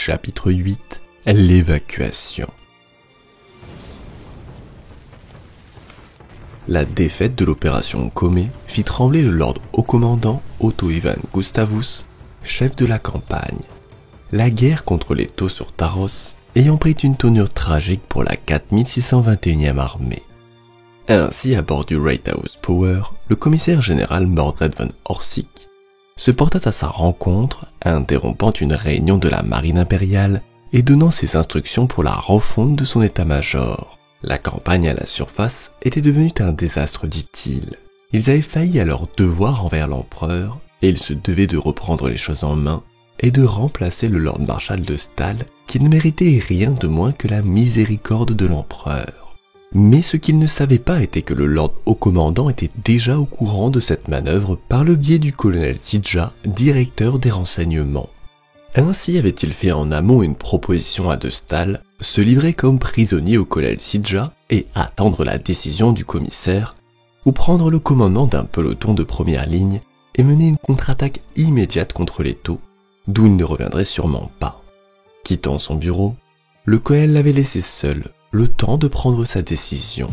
Chapitre 8 – L'évacuation. La défaite de l'opération Kome fit trembler le Lord Haut-Commandant Otto Ivan Gustavus, chef de la campagne. La guerre contre les Taux sur Taros ayant pris une tournure tragique pour la 4621e armée. Ainsi, à bord du Great House Power, le commissaire général Mordred von Orsic se porta à sa rencontre, interrompant une réunion de la marine impériale et donnant ses instructions pour la refonte de son état-major. La campagne à la surface était devenue un désastre, dit-il. Ils avaient failli à leur devoir envers l'empereur et ils se devaient de reprendre les choses en main et de remplacer le Lord Marshal de Stahl qui ne méritait rien de moins que la miséricorde de l'empereur. Mais ce qu'il ne savait pas était que le Lord Haut-Commandant était déjà au courant de cette manœuvre par le biais du colonel Sidja, directeur des renseignements. Ainsi avait-il fait en amont une proposition à de Stahl, se livrer comme prisonnier au colonel Sidja et attendre la décision du commissaire, ou prendre le commandement d'un peloton de première ligne et mener une contre-attaque immédiate contre les Taux, d'où il ne reviendrait sûrement pas. Quittant son bureau, le colonel l'avait laissé seul, le temps de prendre sa décision.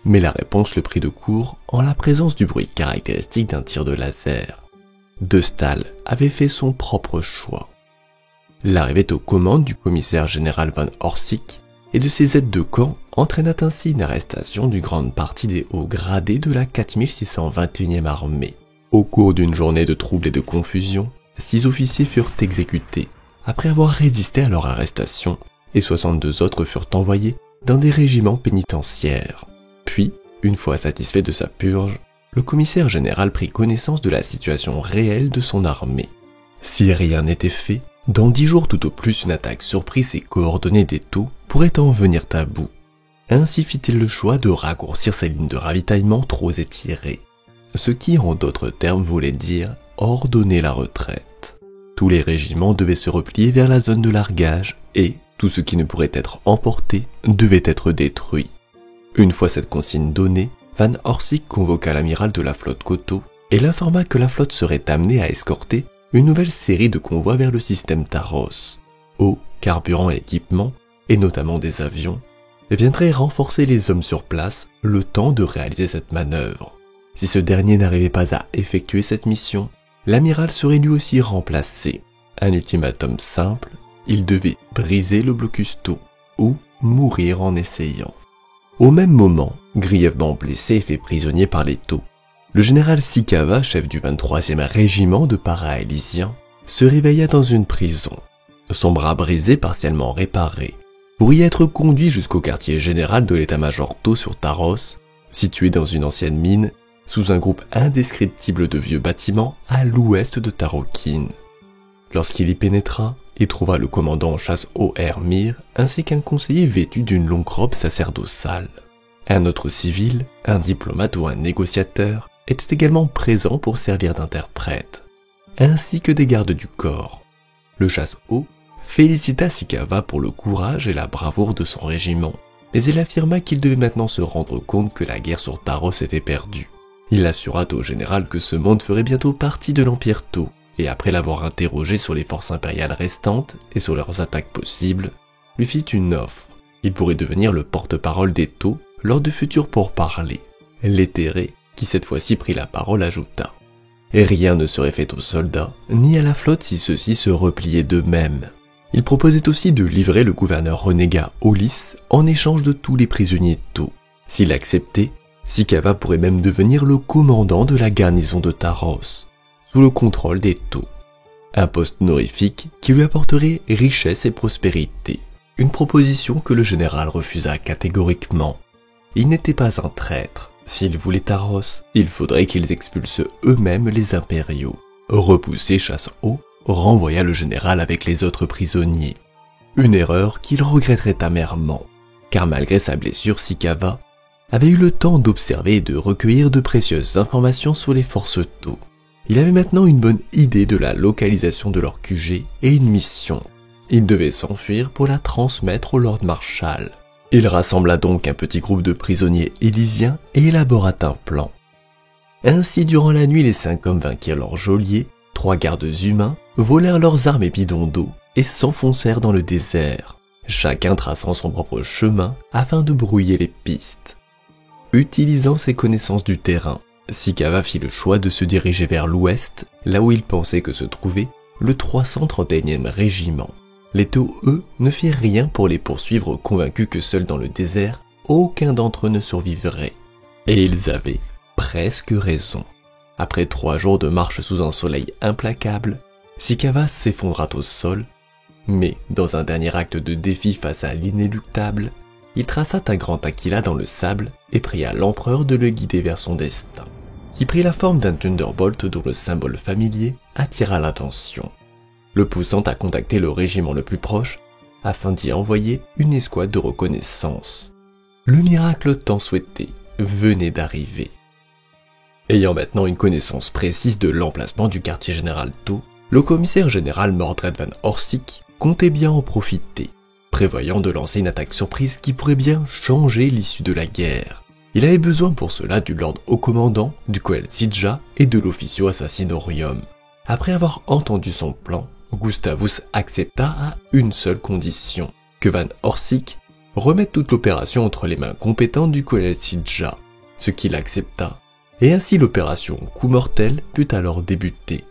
Mais la réponse le prit de court en la présence du bruit caractéristique d'un tir de laser. De Stahl avait fait son propre choix. L'arrivée aux commandes du commissaire général von Orsic et de ses aides de camp entraîna ainsi une arrestation d'une grande partie des hauts gradés de la 4621e armée. Au cours d'une journée de troubles et de confusion, 6 officiers furent exécutés après avoir résisté à leur arrestation et 62 autres furent envoyés dans des régiments pénitentiaires. Puis, une fois satisfait de sa purge, le commissaire général prit connaissance de la situation réelle de son armée. Si rien n'était fait, dans 10 jours tout au plus une attaque surprise et coordonnée des Taux pourrait en venir à bout. Ainsi fit-il le choix de raccourcir ses lignes de ravitaillement trop étirées, ce qui en d'autres termes voulait dire ordonner la retraite. Tous les régiments devaient se replier vers la zone de largage et tout ce qui ne pourrait être emporté devait être détruit. Une fois cette consigne donnée, Van Orsic convoqua l'amiral de la flotte Koto et l'informa que la flotte serait amenée à escorter une nouvelle série de convois vers le système Taros. Eau, carburant et équipement, et notamment des avions, viendraient renforcer les hommes sur place le temps de réaliser cette manœuvre. Si ce dernier n'arrivait pas à effectuer cette mission, l'amiral serait lui aussi remplacé. Un ultimatum simple, il devait briser le blocus Taux ou mourir en essayant. Au même moment, grièvement blessé et fait prisonnier par les Taux, le général Sikava, chef du 23e régiment de para-élysiens, se réveilla dans une prison. Son bras brisé partiellement réparé, pour y être conduit jusqu'au quartier général de l'état-major Taux sur Taros, situé dans une ancienne mine, sous un groupe indescriptible de vieux bâtiments à l'ouest de Tarokin. Lorsqu'il y pénétra, il trouva le commandant en chasse O.R. Mir ainsi qu'un conseiller vêtu d'une longue robe sacerdotale. Un autre civil, un diplomate ou un négociateur, était également présent pour servir d'interprète, ainsi que des gardes du corps. Le chasse-eau félicita Sikava pour le courage et la bravoure de son régiment, mais il affirma qu'il devait maintenant se rendre compte que la guerre sur Taros était perdue. Il assura au général que ce monde ferait bientôt partie de l'Empire Taux, et après l'avoir interrogé sur les forces impériales restantes et sur leurs attaques possibles, lui fit une offre. Il pourrait devenir le porte-parole des Taux lors de futurs pourparlers. L'éthéré, qui cette fois-ci prit la parole, ajouta « Et rien ne serait fait aux soldats, ni à la flotte si ceux-ci se repliaient d'eux-mêmes. » Il proposait aussi de livrer le gouverneur renégat Olis en échange de tous les prisonniers Taux. S'il acceptait, Sikava pourrait même devenir le commandant de la garnison de Taros, sous le contrôle des Taux. Un poste honorifique qui lui apporterait richesse et prospérité. Une proposition que le général refusa catégoriquement. Il n'était pas un traître. S'il voulait Taros, il faudrait qu'ils expulsent eux-mêmes les impériaux. Repoussé chasse-eau, renvoya le général avec les autres prisonniers. Une erreur qu'il regretterait amèrement, car malgré sa blessure, Sikava avait eu le temps d'observer et de recueillir de précieuses informations sur les forces Taux. Il avait maintenant une bonne idée de la localisation de leur QG et une mission. Il devait s'enfuir pour la transmettre au Lord Marshal. Il rassembla donc un petit groupe de prisonniers élysiens et élabora un plan. Ainsi, durant la nuit, les 5 hommes vainquirent leur geôlier, 3 gardes humains volèrent leurs armes et bidons d'eau, et s'enfoncèrent dans le désert, chacun traçant son propre chemin afin de brouiller les pistes. Utilisant ses connaissances du terrain, Sikawa fit le choix de se diriger vers l'ouest, là où il pensait que se trouvait le 331e régiment. Les Taux, eux, ne firent rien pour les poursuivre, convaincus que seul dans le désert, aucun d'entre eux ne survivrait. Et ils avaient presque raison. Après 3 jours de marche sous un soleil implacable, Sikawa s'effondra au sol, mais dans un dernier acte de défi face à l'inéluctable, il traça un grand aquila dans le sable et pria l'empereur de le guider vers son destin, qui prit la forme d'un Thunderbolt dont le symbole familier attira l'attention, le poussant à contacter le régiment le plus proche afin d'y envoyer une escouade de reconnaissance. Le miracle tant souhaité venait d'arriver. Ayant maintenant une connaissance précise de l'emplacement du quartier général Taux, le commissaire général Mordred van Orsick comptait bien en profiter, prévoyant de lancer une attaque surprise qui pourrait bien changer l'issue de la guerre. Il avait besoin pour cela du Lord Haut Commandant, du Koel Sidja et de l'Officio Assassinorium. Après avoir entendu son plan, Gustavus accepta à une seule condition, que Van Orsick remette toute l'opération entre les mains compétentes du Koel Sidja, ce qu'il accepta, et ainsi l'opération Coup Mortel put alors débuter.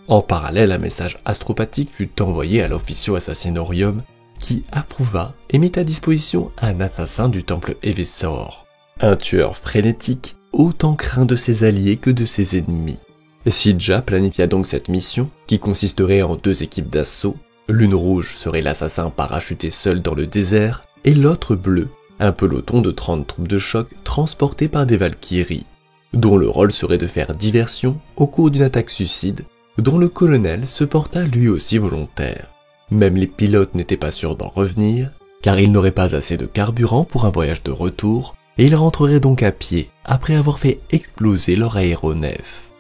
En parallèle, un message astropathique fut envoyé à l'Officio Assassinorium qui approuva et mit à disposition un assassin du temple Evessor, un tueur frénétique autant craint de ses alliés que de ses ennemis. Sidja planifia donc cette mission qui consisterait en 2 équipes d'assaut. L'une rouge serait l'assassin parachuté seul dans le désert et l'autre bleue, un peloton de 30 troupes de choc transportées par des Valkyries, dont le rôle serait de faire diversion au cours d'une attaque suicide dont le colonel se porta lui aussi volontaire. Même les pilotes n'étaient pas sûrs d'en revenir, car ils n'auraient pas assez de carburant pour un voyage de retour, et ils rentreraient donc à pied après avoir fait exploser leur aéronef.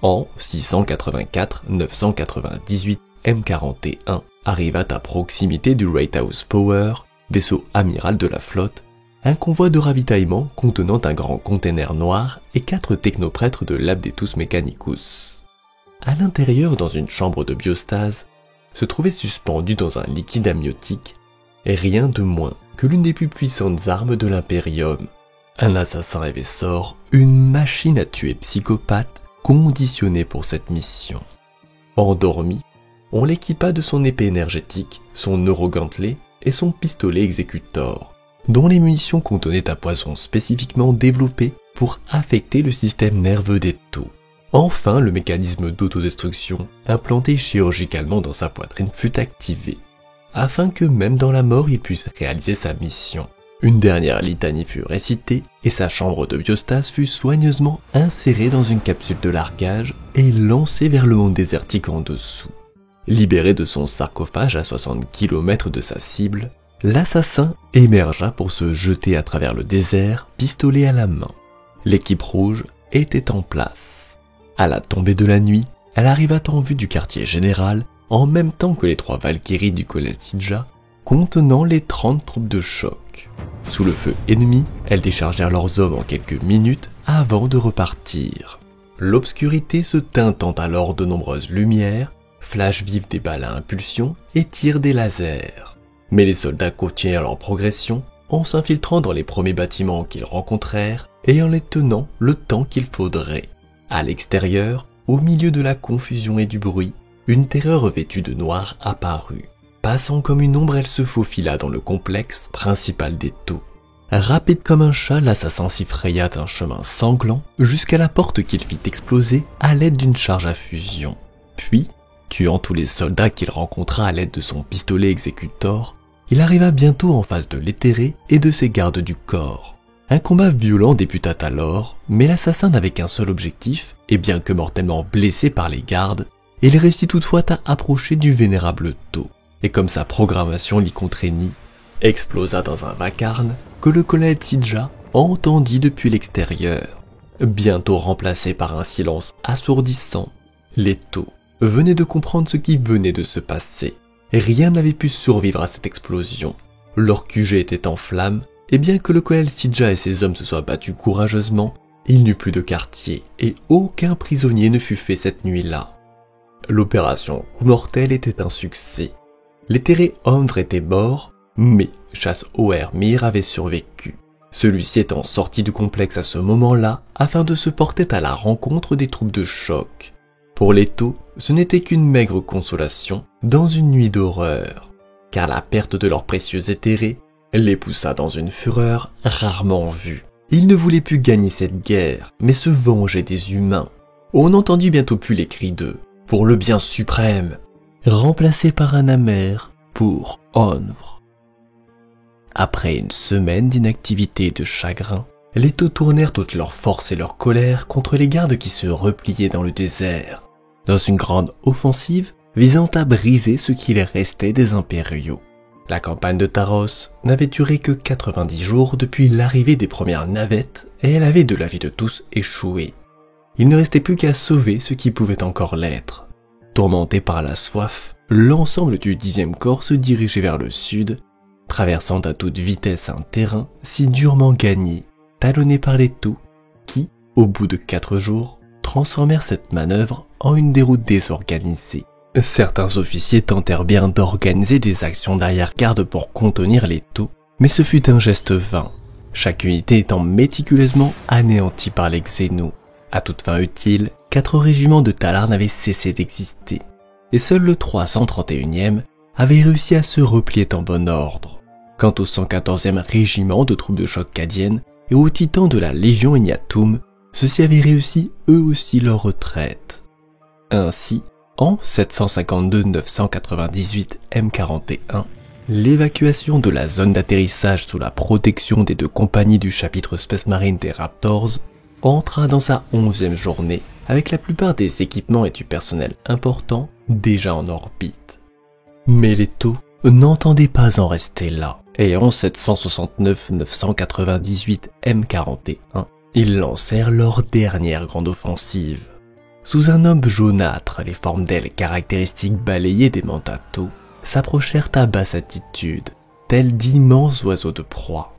En 684-998, M41 arriva à proximité du Lighthouse Power, vaisseau amiral de la flotte, un convoi de ravitaillement contenant un grand container noir et 4 technoprêtres de l'Abdetus Mechanicus. À l'intérieur, dans une chambre de biostase, se trouvait suspendu dans un liquide amniotique, et rien de moins que l'une des plus puissantes armes de l'Imperium. Un assassin Evessor, une machine à tuer psychopathe, conditionnée pour cette mission. Endormi, on l'équipa de son épée énergétique, son neurogantelet et son pistolet exécutor, dont les munitions contenaient un poison spécifiquement développé pour affecter le système nerveux des Taux. Enfin, le mécanisme d'autodestruction implanté chirurgicalement dans sa poitrine fut activé, afin que même dans la mort il puisse réaliser sa mission. Une dernière litanie fut récitée et sa chambre de biostase fut soigneusement insérée dans une capsule de largage et lancée vers le monde désertique en dessous. Libéré de son sarcophage à 60 km de sa cible, l'assassin émergea pour se jeter à travers le désert, pistolet à la main. L'équipe rouge était en place. À la tombée de la nuit, elle arriva en vue du quartier général, en même temps que les 3 Valkyries du Koel Sidja, contenant les 30 troupes de choc. Sous le feu ennemi, elles déchargèrent leurs hommes en quelques minutes avant de repartir. L'obscurité se teintant alors de nombreuses lumières, flash vifs des balles à impulsion et tirs des lasers. Mais les soldats continuèrent leur progression en s'infiltrant dans les premiers bâtiments qu'ils rencontrèrent et en les tenant le temps qu'il faudrait. À l'extérieur, au milieu de la confusion et du bruit, une terreur vêtue de noir apparut. Passant comme une ombre, elle se faufila dans le complexe principal des Taux. Rapide comme un chat, l'assassin s'y fraya un chemin sanglant jusqu'à la porte qu'il fit exploser à l'aide d'une charge à fusion. Puis, tuant tous les soldats qu'il rencontra à l'aide de son pistolet exécutor, il arriva bientôt en face de l'éthéré et de ses gardes du corps. Un combat violent débuta alors, mais l'assassin n'avait qu'un seul objectif, et bien que mortellement blessé par les gardes, il réussit toutefois à approcher du vénérable Taux, et comme sa programmation l'y contraignit, explosa dans un vacarme que le Koel Sidja entendit depuis l'extérieur. Bientôt remplacé par un silence assourdissant, les Taux venaient de comprendre ce qui venait de se passer, et rien n'avait pu survivre à cette explosion. Leur QG était en flammes, et bien que le Koel Sidja et ses hommes se soient battus courageusement, il n'y eut plus de quartier et aucun prisonnier ne fut fait cette nuit-là. L'opération Coup Mortel était un succès. Les Téréomvres étaient morts, mais Chass-Oer-Mir avait survécu. Celui-ci étant sorti du complexe à ce moment-là afin de se porter à la rencontre des troupes de choc. Pour les Taux, ce n'était qu'une maigre consolation dans une nuit d'horreur, car la perte de leurs précieux éthérés les poussa dans une fureur rarement vue. Ils ne voulaient plus gagner cette guerre, mais se venger des humains. On n'entendit bientôt plus les cris de « pour le bien suprême », remplacés par un amer pour « Onvre ». Après une semaine d'inactivité et de chagrin, les Taux tournèrent toute leur force et leur colère contre les gardes qui se repliaient dans le désert, dans une grande offensive visant à briser ce qu'il restait des impériaux. La campagne de Taros n'avait duré que 90 jours depuis l'arrivée des premières navettes et elle avait de l'avis de tous échoué. Il ne restait plus qu'à sauver ce qui pouvait encore l'être. Tourmenté par la soif, l'ensemble du 10e corps se dirigeait vers le sud, traversant à toute vitesse un terrain si durement gagné, talonné par les Taux, qui, au bout de 4 jours, transformèrent cette manœuvre en une déroute désorganisée. Certains officiers tentèrent bien d'organiser des actions d'arrière-garde pour contenir les Taux, mais ce fut un geste vain, chaque unité étant méticuleusement anéantie par les Xénos. À toute fin utile, 4 régiments de Talarn avaient cessé d'exister, et seul le 331e avait réussi à se replier en bon ordre. Quant au 114e régiment de troupes de choc cadiennes et aux titans de la Légion Ignatum, ceux-ci avaient réussi eux aussi leur retraite. Ainsi, en 752-998 M41, l'évacuation de la zone d'atterrissage sous la protection des 2 compagnies du chapitre Space Marine des Raptors entra dans sa 11e journée avec la plupart des équipements et du personnel important déjà en orbite. Mais les Taux n'entendaient pas en rester là, et en 769-998 M41, ils lancèrent leur dernière grande offensive. Sous un homme jaunâtre, les formes d'ailes caractéristiques balayées des Mandatos s'approchèrent à basse altitude, tels d'immenses oiseaux de proie.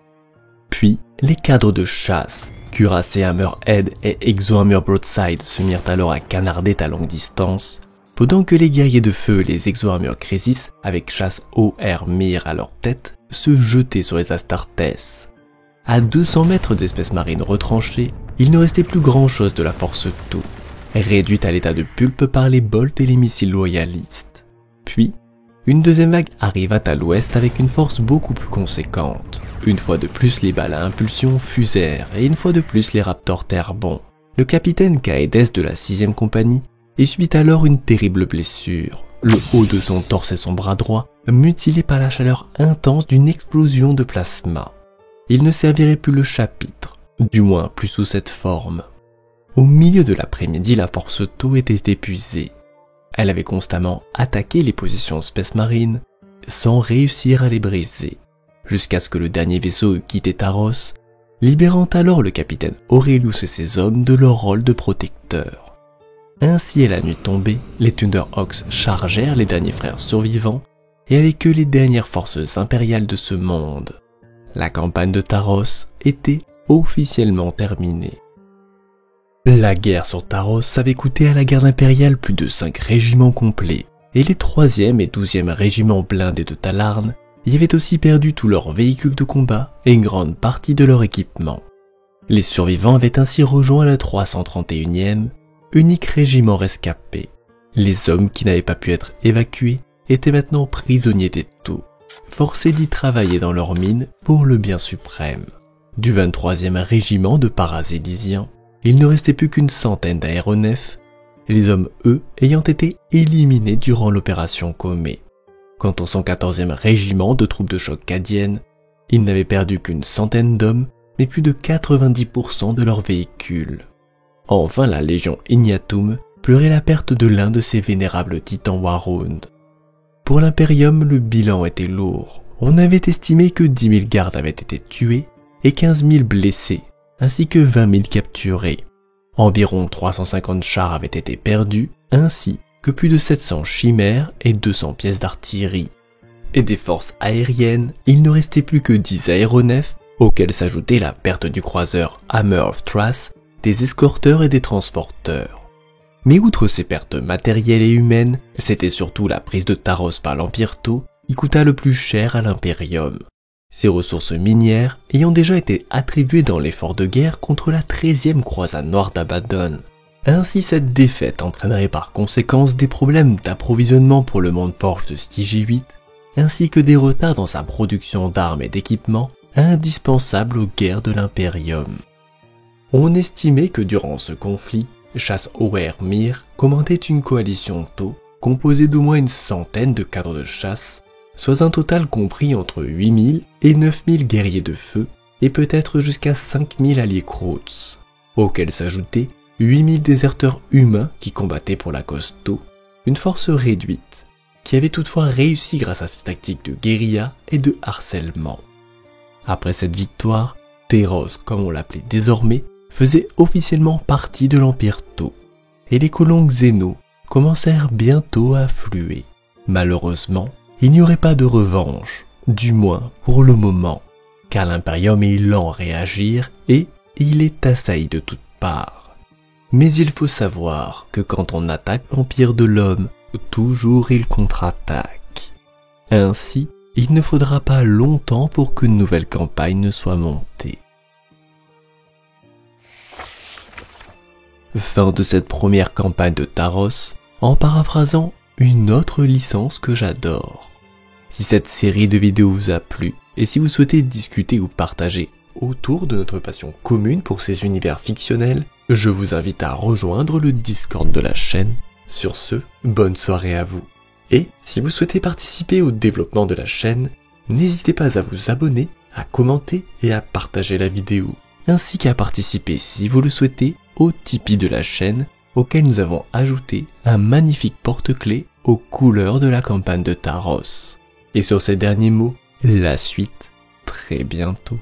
Puis, les cadres de chasse, cuirassés Hammerhead et Exo-Hammer Broadside se mirent alors à canarder à longue distance, pendant que les guerriers de feu et les Exo-Hammer Crisis, avec Chass-Oer-Mir à leur tête, se jetaient sur les Astartes. À 200 mètres d'espèces marines retranchées, il ne restait plus grand-chose de la force Tau, réduite à l'état de pulpe par les bolts et les missiles loyalistes. Puis, une deuxième vague arriva à l'ouest avec une force beaucoup plus conséquente. Une fois de plus, les balles à impulsion fusèrent et une fois de plus, les Raptors tinrent bon. Le capitaine Kaedes de la 6e compagnie y subit alors une terrible blessure. Le haut de son torse et son bras droit mutilés par la chaleur intense d'une explosion de plasma. Il ne servirait plus le chapitre, du moins plus sous cette forme. Au milieu de l'après-midi, la force Tau était épuisée. Elle avait constamment attaqué les positions Space Marine sans réussir à les briser, jusqu'à ce que le dernier vaisseau eût quitté Taros, libérant alors le capitaine Aurelius et ses hommes de leur rôle de protecteurs. Ainsi, à la nuit tombée, les Thunderhawks chargèrent les derniers frères survivants et avec eux les dernières forces impériales de ce monde. La campagne de Taros était officiellement terminée. La guerre sur Taros avait coûté à la garde impériale plus de 5 régiments complets, et les 3e et 12e régiments blindés de Talarn y avaient aussi perdu tous leurs véhicules de combat et une grande partie de leur équipement. Les survivants avaient ainsi rejoint le 331e, unique régiment rescapé. Les hommes qui n'avaient pas pu être évacués étaient maintenant prisonniers des Tau, forcés d'y travailler dans leurs mines pour le bien suprême. Du 23e régiment de Parasélysiens, il ne restait plus qu'une centaine d'aéronefs, les hommes, eux, ayant été éliminés durant l'opération Comé. Quant au 114e régiment de troupes de choc cadiennes, ils n'avaient perdu qu'une centaine d'hommes, mais plus de 90% de leurs véhicules. Enfin, la Légion Ignatum pleurait la perte de l'un de ses vénérables titans Warhound. Pour l'Imperium, le bilan était lourd. On avait estimé que 10 000 gardes avaient été tués et 15 000 blessés, ainsi que 20 000 capturés. Environ 350 chars avaient été perdus, ainsi que plus de 700 chimères et 200 pièces d'artillerie. Et des forces aériennes, il ne restait plus que 10 aéronefs, auxquels s'ajoutait la perte du croiseur Hammer of Thrace, des escorteurs et des transporteurs. Mais outre ces pertes matérielles et humaines, c'était surtout la prise de Taros par l'Empire Tau qui coûta le plus cher à l'Imperium, ses ressources minières ayant déjà été attribuées dans l'effort de guerre contre la 13e croisade noire d'Abaddon. Ainsi, cette défaite entraînerait par conséquence des problèmes d'approvisionnement pour le monde forge de Stygie 8, ainsi que des retards dans sa production d'armes et d'équipements indispensables aux guerres de l'Imperium. On estimait que durant ce conflit, Chasse Oer Mir commandait une coalition Tau composée d'au moins une centaine de cadres de chasse, soit un total compris entre 8000 et 9000 guerriers de feu, et peut-être jusqu'à 5000 alliés Krauts, auxquels s'ajoutaient 8000 déserteurs humains qui combattaient pour la cause Tau, une force réduite, qui avait toutefois réussi grâce à ses tactiques de guérilla et de harcèlement. Après cette victoire, Teros, comme on l'appelait désormais, faisait officiellement partie de l'Empire Tau, et les colons Xénos commencèrent bientôt à affluer. Malheureusement, il n'y aurait pas de revanche, du moins pour le moment, car l'Imperium est lent à réagir et il est assailli de toutes parts. Mais il faut savoir que quand on attaque l'Empire de l'Homme, toujours il contre-attaque. Ainsi, il ne faudra pas longtemps pour qu'une nouvelle campagne ne soit montée. Fin de cette première campagne de Taros, en paraphrasant une autre licence que j'adore. Si cette série de vidéos vous a plu, et si vous souhaitez discuter ou partager autour de notre passion commune pour ces univers fictionnels, je vous invite à rejoindre le Discord de la chaîne. Sur ce, bonne soirée à vous. Et si vous souhaitez participer au développement de la chaîne, n'hésitez pas à vous abonner, à commenter et à partager la vidéo, ainsi qu'à participer si vous le souhaitez au Tipeee de la chaîne, auquel nous avons ajouté un magnifique porte-clés aux couleurs de la campagne de Taros. Et sur ces derniers mots, la suite très bientôt.